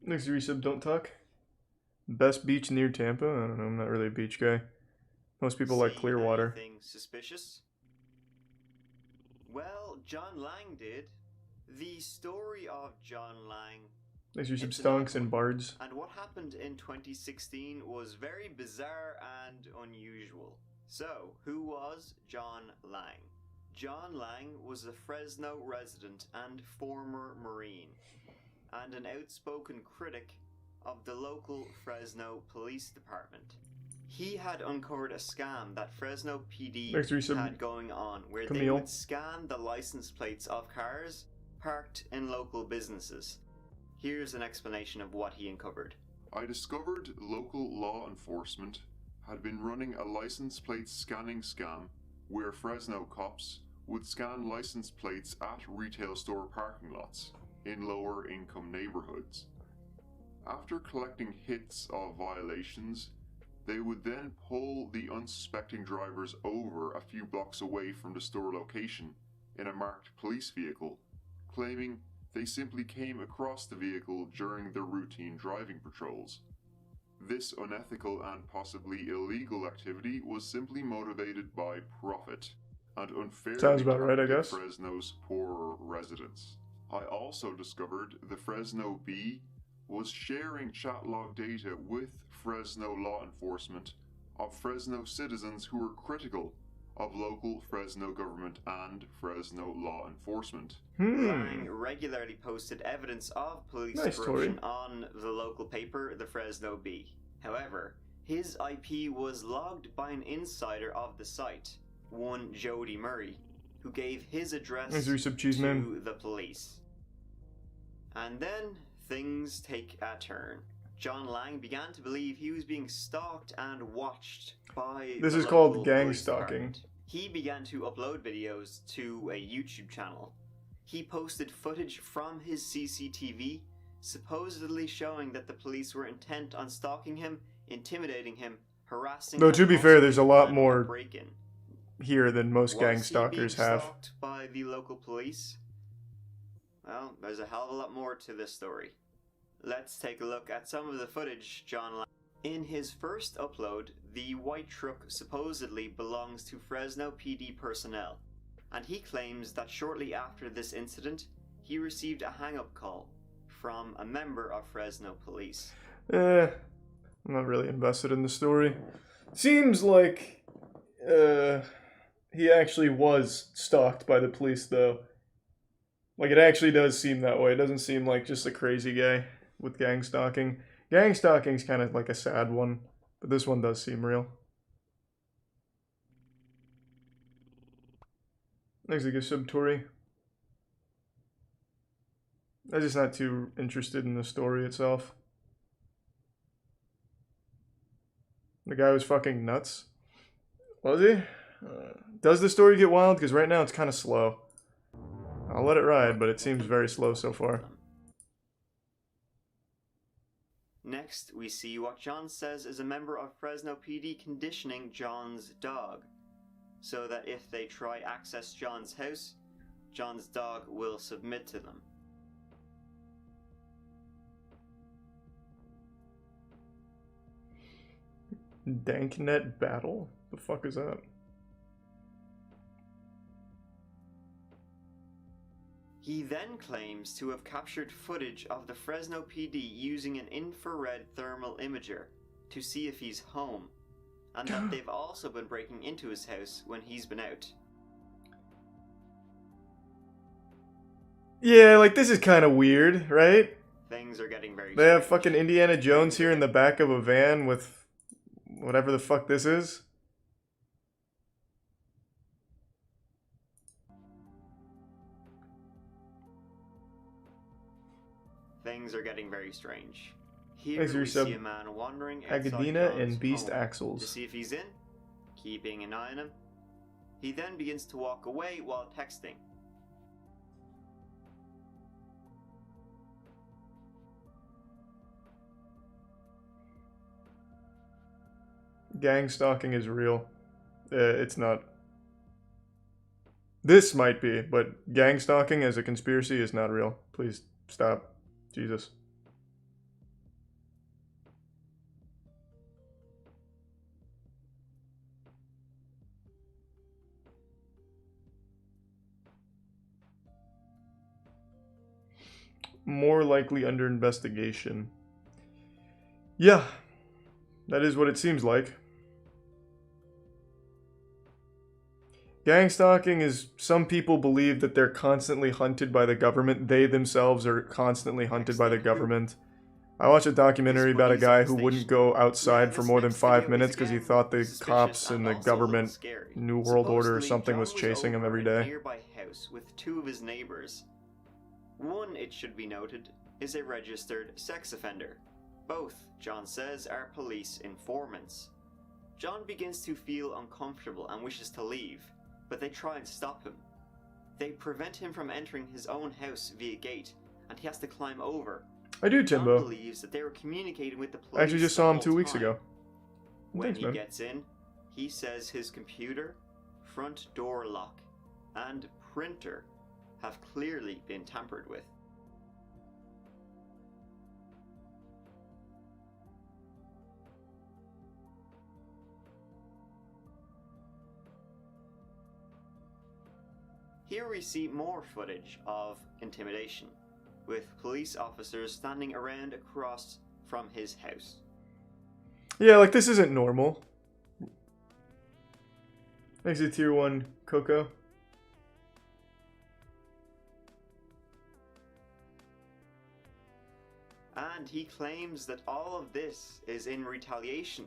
Next resub, don't talk. Best beach near Tampa? I don't know, I'm not really a beach guy. Most people like Clearwater. Anything suspicious? Well, John Lang did. The story of John Lang. Next resub, stonks and bards. And what happened in 2016 was very bizarre and unusual. So, who was John Lang? John Lang was a Fresno resident and former Marine, and an outspoken critic of the local Fresno Police Department. He had uncovered a scam that Fresno PD had going on, where they would scan the license plates of cars parked in local businesses. Here's an explanation of what he uncovered. I discovered local law enforcement had been running a license plate scanning scam where Fresno cops would scan license plates at retail store parking lots in lower income neighborhoods. After collecting hits of violations, they would then pull the unsuspecting drivers over a few blocks away from the store location in a marked police vehicle, claiming they simply came across the vehicle during their routine driving patrols. This unethical and possibly illegal activity was simply motivated by profit and unfairly targeted Fresno's poorer residents. I also discovered the Fresno Bee was sharing chat log data with Fresno law enforcement of Fresno citizens who were critical of local Fresno government and Fresno law enforcement. Lang regularly posted evidence of police corruption on the local paper, the Fresno Bee. However, his IP was logged by an insider of the site, one Jody Murray, who gave his address to the police. And then things take a turn. John Lang began to believe he was being stalked and watched by This is called gang stalking. He began to upload videos to a YouTube channel. He posted footage from his CCTV, supposedly showing that the police were intent on stalking him, intimidating him, harassing him. Though to be fair, there's a lot more here than most gang stalkers have. Stalked by the local police? Well, there's a hell of a lot more to this story. Let's take a look at some of the footage John Lang. In his first upload, the white truck supposedly belongs to Fresno PD personnel, and he claims that shortly after this incident, he received a hang-up call from a member of Fresno police. I'm not really invested in the story. Seems like he actually was stalked by the police, though. Like, it actually does seem that way. It doesn't seem like just a crazy guy with gang stalking. Gang stalking's kind of like a sad one, but this one does seem real. Next, I guess Subtori. I'm just not too interested in the story itself. The guy was fucking nuts. Was he? Does the story get wild? Because right now it's kind of slow. I'll let it ride, but it seems very slow so far. Next, we see what John says is a member of Fresno PD conditioning John's dog, so that if they try access John's house, John's dog will submit to them. Danknet battle? The fuck is that? He then claims to have captured footage of the Fresno PD using an infrared thermal imager to see if he's home, and that they've also been breaking into his house when he's been out. Yeah, like, this is kind of weird, right? Things are getting very strange. They have fucking Indiana Jones here in the back of a van with whatever the fuck this is. Things are getting very strange. Here we see a man wandering outside Agadina and John's Beast home Axles. to see if he's in, keeping an eye on him. He then begins to walk away while texting. Gang stalking is real. It's not. This might be, but gang stalking as a conspiracy is not real. Please stop. Jesus. more likely under investigation. Yeah, that is what it seems like. Gang stalking is, some people believe that they're constantly hunted by the government. They themselves are constantly hunted by the government. I watched a documentary about a guy who wouldn't go outside for more than 5 minutes because he thought the cops and the government, New World Order or something, was chasing him every day. A nearby house with two of his neighbors. One, it should be noted, is a registered sex offender. Both, John says, are police informants. John begins to feel uncomfortable and wishes to leave, but they try and stop him. They prevent him from entering his own house via gate, and he has to climb over. I do, Timbo. John believes that they were communicating with the police. I actually just saw him 2 weeks ago. When Thanks, he man. gets in, he says his computer, front door lock, and printer have clearly been tampered with. Here we see more footage of intimidation, with police officers standing around across from his house. Yeah, like, this isn't normal. Thanks to Tier 1 Coco. And he claims that all of this is in retaliation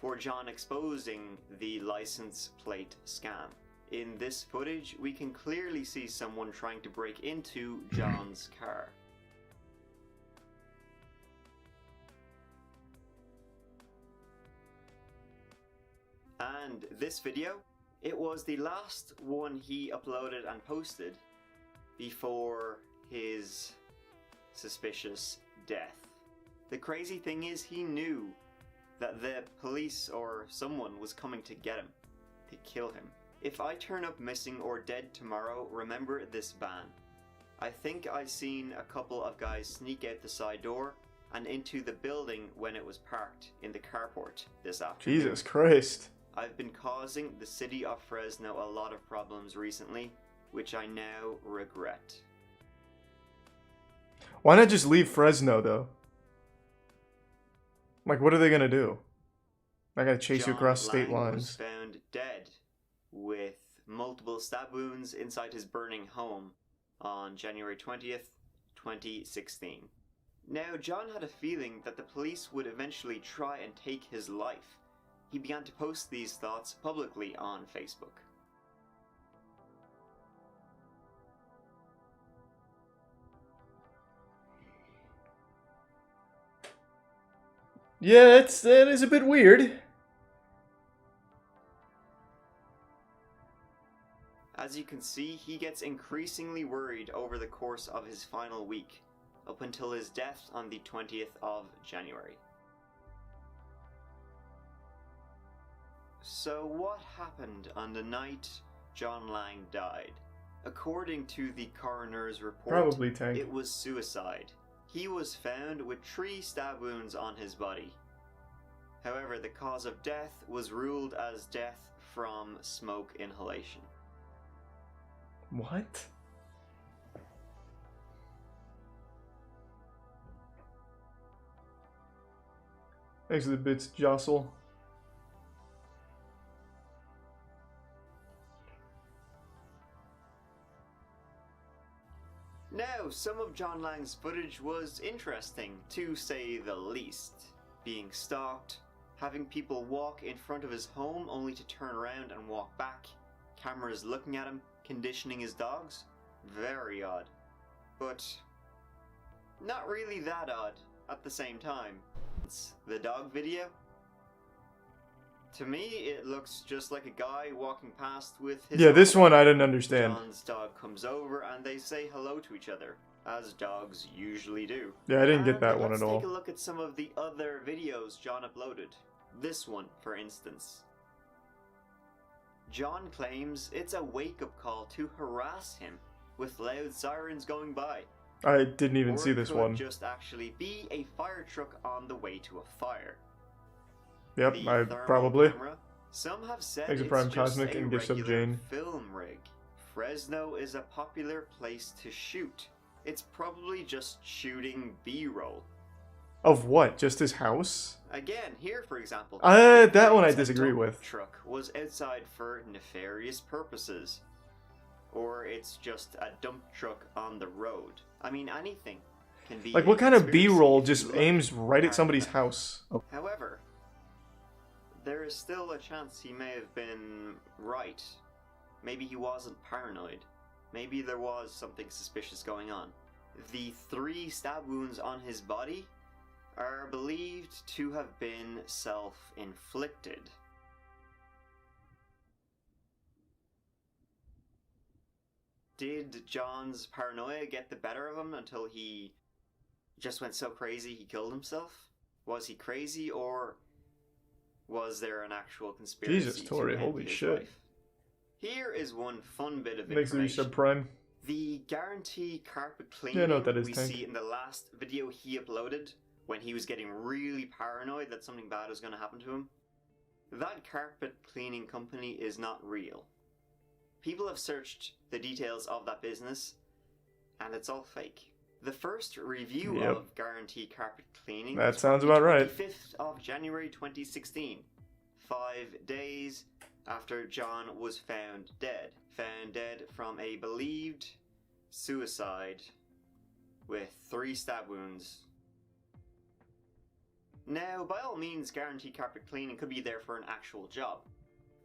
for John exposing the license plate scam. In this footage, we can clearly see someone trying to break into John's car. And this video, it was the last one he uploaded and posted before his suspicious death. The crazy thing is, he knew that the police or someone was coming to get him, to kill him. If I turn up missing or dead tomorrow, remember this ban. I think I seen a couple of guys sneak out the side door and into the building when it was parked in the carport this afternoon. Jesus Christ. I've been causing the city of Fresno a lot of problems recently, which I now regret. Why not just leave Fresno, though? Like, what are they gonna do? I gotta chase you across state Lang lines. was found dead with multiple stab wounds inside his burning home on January 20th, 2016. Now, John had a feeling that the police would eventually try and take his life. He began to post these thoughts publicly on Facebook. Yeah, that is a bit weird. As you can see, he gets increasingly worried over the course of his final week, up until his death on the 20th of January. So what happened on the night John Lang died? According to the coroner's report, Probably Tank. it was suicide. He was found with 3 stab wounds on his body. However, the cause of death was ruled as death from smoke inhalation. What? Thanks for the bits, Jostle. Now, some of John Lang's footage was interesting, to say the least. Being stalked, having people walk in front of his home only to turn around and walk back, cameras looking at him, conditioning his dogs. Very odd. But not really that odd at the same time. It's the dog video. To me, it looks just like a guy walking past with his Yeah, this dog. one I didn't understand. John's dog comes over and they say hello to each other, as dogs usually do. Yeah, I didn't get And that one let's at all. take a look at some of the other videos John uploaded. This one, for instance. John claims it's a wake-up call to harass him, with loud sirens going by. I didn't even Or see it this could one. just actually be a fire truck on the way to a fire. Yep, The I thermal probably. camera, some have said Thanks to it's Prime just Cosmic a and Gifts of regular Jane. film rig. Fresno is a popular place to shoot, It's probably just shooting B-roll. Of what? Just his house? Again, here for example, That one I a disagree dump with. Truck was outside for nefarious purposes, or it's just a dump truck on the road. I mean, anything can be. Like, a what kind of conspiracy B-roll if you just look aims right at hard somebody's enough. house? However, there is still a chance he may have been right. Maybe he wasn't paranoid. Maybe there was something suspicious going on. The 3 stab wounds on his body are believed to have been self-inflicted. Did John's paranoia get the better of him until he just went so crazy he killed himself? Was he crazy, or was there an actual conspiracy? Jesus, Tori, to end holy his shit. life? Here is one fun bit of Makes the information. resub prime. The guarantee carpet cleaning Yeah, I know what that is, we Tank. see in the last video he uploaded when he was getting really paranoid that something bad was going to happen to him. That carpet cleaning company is not real. People have searched the details of that business and it's all fake. The first review Yep. of guarantee carpet cleaning That was sounds from the about right. 25th of January 2016, 5 days after John was found dead. Found dead from a believed suicide with 3 stab wounds. Now, by all means, guarantee carpet cleaning could be there for an actual job.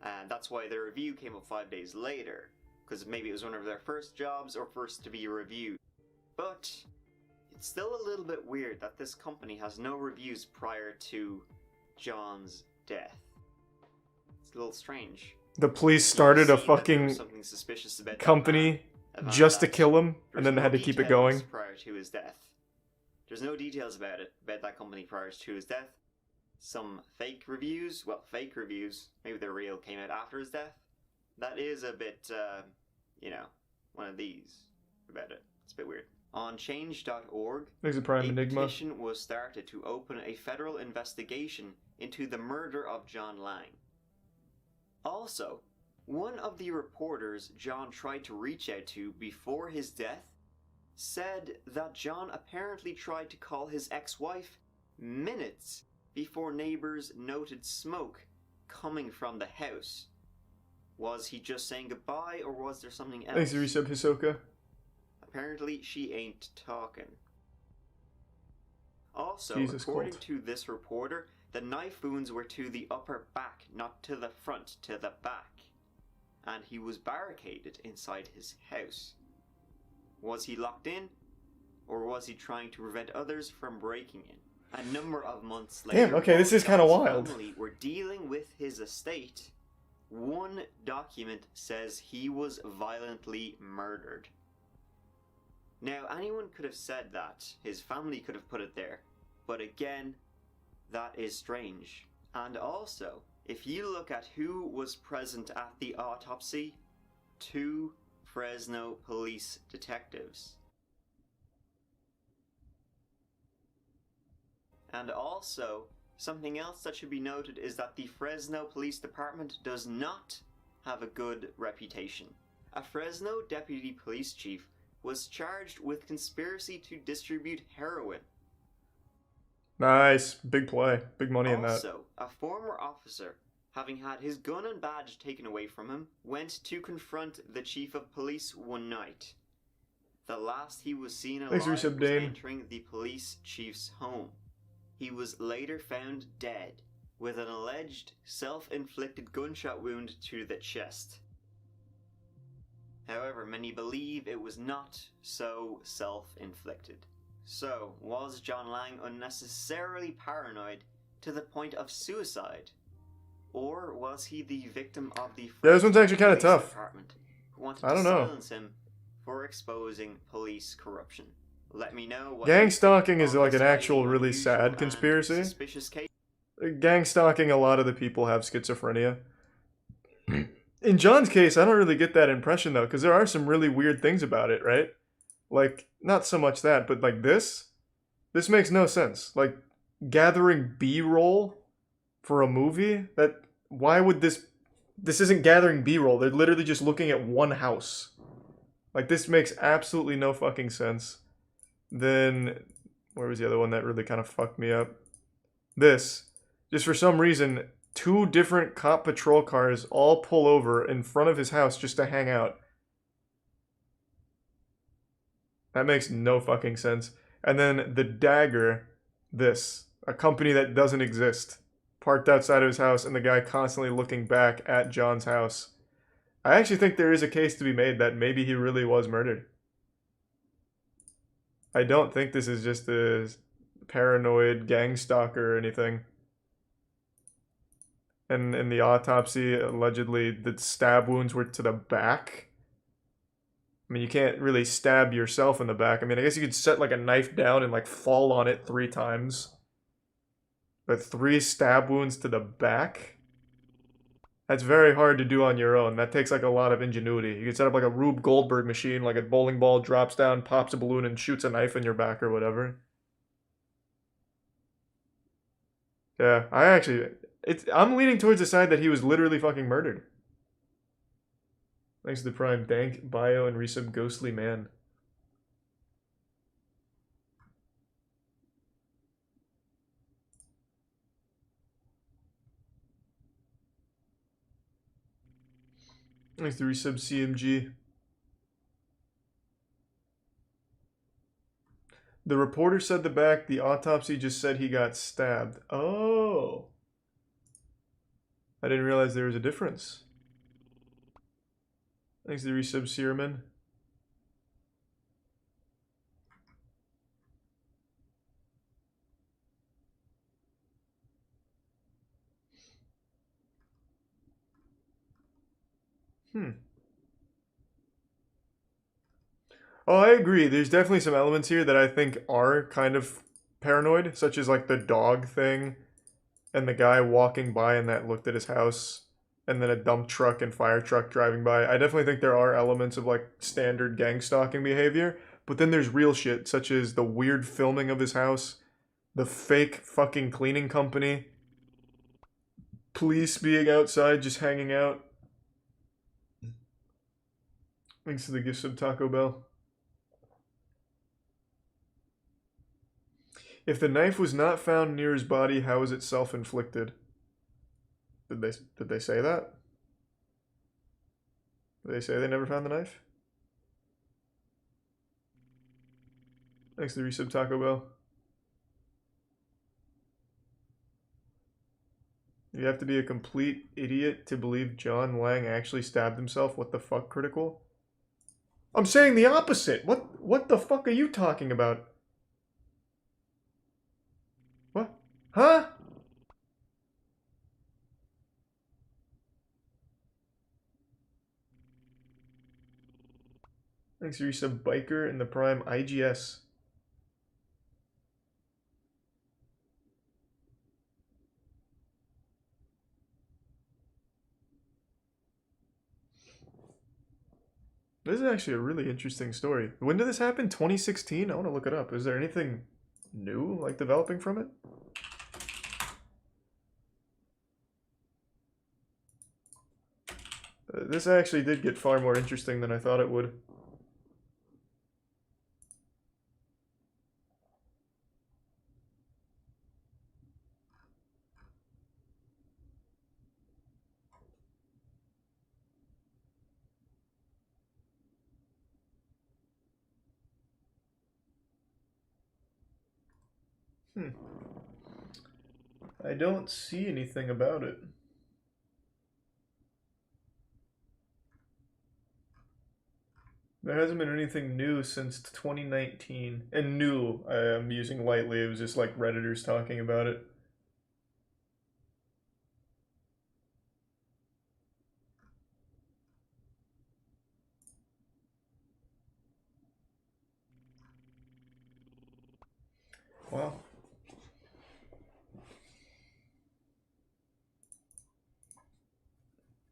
And that's why the review came up 5 days later, because maybe it was one of their first jobs or first to be reviewed. But it's still a little bit weird that this company has no reviews prior to John's death. It's a little strange. The police You started a see that there was fucking something suspicious about that company man, just to that kill him, there's and then they no had to keep it details going. prior to his death. There's no details about that company prior to his death. Some fake reviews, maybe they're real, came out after his death. That is a bit, one of these about it. It's a bit weird. On change.org, Makes it prime a enigma. petition was started to open a federal investigation into the murder of John Lang. Also, one of the reporters John tried to reach out to before his death said that John apparently tried to call his ex-wife minutes before neighbors noted smoke coming from the house. Was he just saying goodbye, or was there something else? Thanks to resub Hisoka. Apparently, she ain't talking. Also, Jesus according Christ. to this reporter, the knife wounds were to the upper back, not to the front, to the back. And he was barricaded inside his house. Was he locked in, or was he trying to prevent others from breaking in? A number of months later, Damn, okay, this while is kinda John's wild. family were dealing with his estate. One document says he was violently murdered. Now, anyone could have said that. His family could have put it there. But again, that is strange. And also, if you look at who was present at the autopsy, 2 Fresno police detectives. And also, something else that should be noted is that the Fresno Police Department does not have a good reputation. A Fresno deputy police chief was charged with conspiracy to distribute heroin. Nice. Big play. Big money in that. Also, a former officer, having had his gun and badge taken away from him, went to confront the chief of police one night. The last he was seen alive Thanks, was Resub Dane. entering the police chief's home. He was later found dead, with an alleged self-inflicted gunshot wound to the chest. However, many believe it was not so self-inflicted. So, was John Lang unnecessarily paranoid to the point of suicide? Or was he the victim of the Yeah, this one's actually kinda police tough. department who wanted I don't to know. silence him for exposing police corruption? Let me know what Gang you think stalking is of like this an actual highly really unusual sad and conspiracy. suspicious case. Gang stalking, a lot of the people have schizophrenia. In John's case, I don't really get that impression though, because there are some really weird things about it, right? Like, not so much that, but like this makes no sense. Like, gathering B-roll for a movie? Why would this isn't gathering B-roll. They're literally just looking at one house. Like, this makes absolutely no fucking sense. Then, where was the other one that really kind of fucked me up? This. Just for some reason, 2 different cop patrol cars all pull over in front of his house just to hang out. That makes no fucking sense. And then the Dagger, this. A company that doesn't exist. Parked outside of his house and the guy constantly looking back at John's house. I actually think there is a case to be made that maybe he really was murdered. I don't think this is just a paranoid gang stalker or anything. And in the autopsy, allegedly, the stab wounds were to the back. I mean, you can't really stab yourself in the back. I mean, I guess you could set like a knife down and like fall on it 3 times. But 3 stab wounds to the back? That's very hard to do on your own. That takes like a lot of ingenuity. You could set up like a Rube Goldberg machine, like a bowling ball drops down, pops a balloon, and shoots a knife in your back or whatever. Yeah, I'm leaning towards the side that he was literally fucking murdered. Thanks to the Prime. Dank, Bio, and Resub Ghostly Man. Thanks to Resub CMG. The reporter said the autopsy just said he got stabbed. Oh. I didn't realize there was a difference. Thanks to the Resub Searman. Oh, I agree. There's definitely some elements here that I think are kind of paranoid, such as like the dog thing and the guy walking by and that looked at his house and then a dump truck and fire truck driving by. I definitely think there are elements of like standard gang stalking behavior, but then there's real shit such as the weird filming of his house, the fake fucking cleaning company, police being outside just hanging out. Thanks to the gifts of Taco Bell. If the knife was not found near his body, how is it self-inflicted? Did they say that? Did they say they never found the knife? Thanks to the resub Taco Bell. You have to be a complete idiot to believe John Lang actually stabbed himself. What the fuck, Critical? I'm saying the opposite. What the fuck are you talking about? What? Huh? Thanks for resub Biker in the Prime IGS. This is actually a really interesting story. When did this happen? 2016? I want to look it up. Is there anything new, like, developing from it? This actually did get far more interesting than I thought it would. I don't see anything about it. There hasn't been anything new since 2019. And new, I am using lightly. It was just like Redditors talking about it. Wow.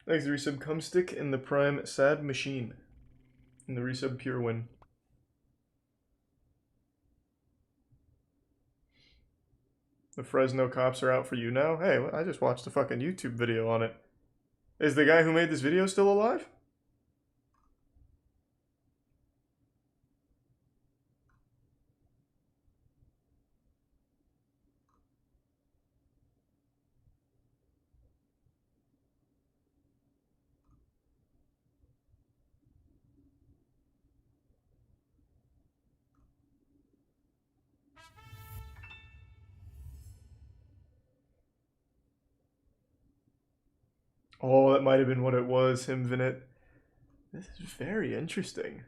Thanks, the resub Cumstick in the Prime Sad Machine. In the resub Pure Win. The Fresno cops are out for you now? Hey, I just watched a fucking YouTube video on it. Is the guy who made this video still alive? Oh, that might have been what it was, him, Vinit. This is very interesting.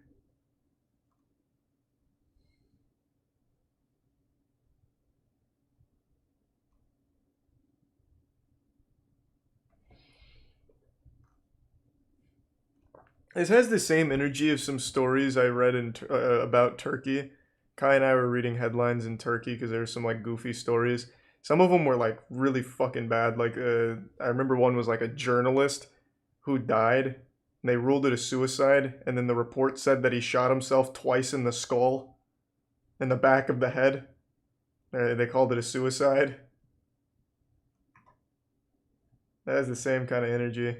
This has the same energy of some stories I read about Turkey. Kai and I were reading headlines in Turkey because there were some like goofy stories. Some of them were like really fucking bad. Like I remember one was like a journalist who died, and they ruled it a suicide. And then the report said that he shot himself twice in the skull, in the back of the head. They called it a suicide. That has the same kind of energy.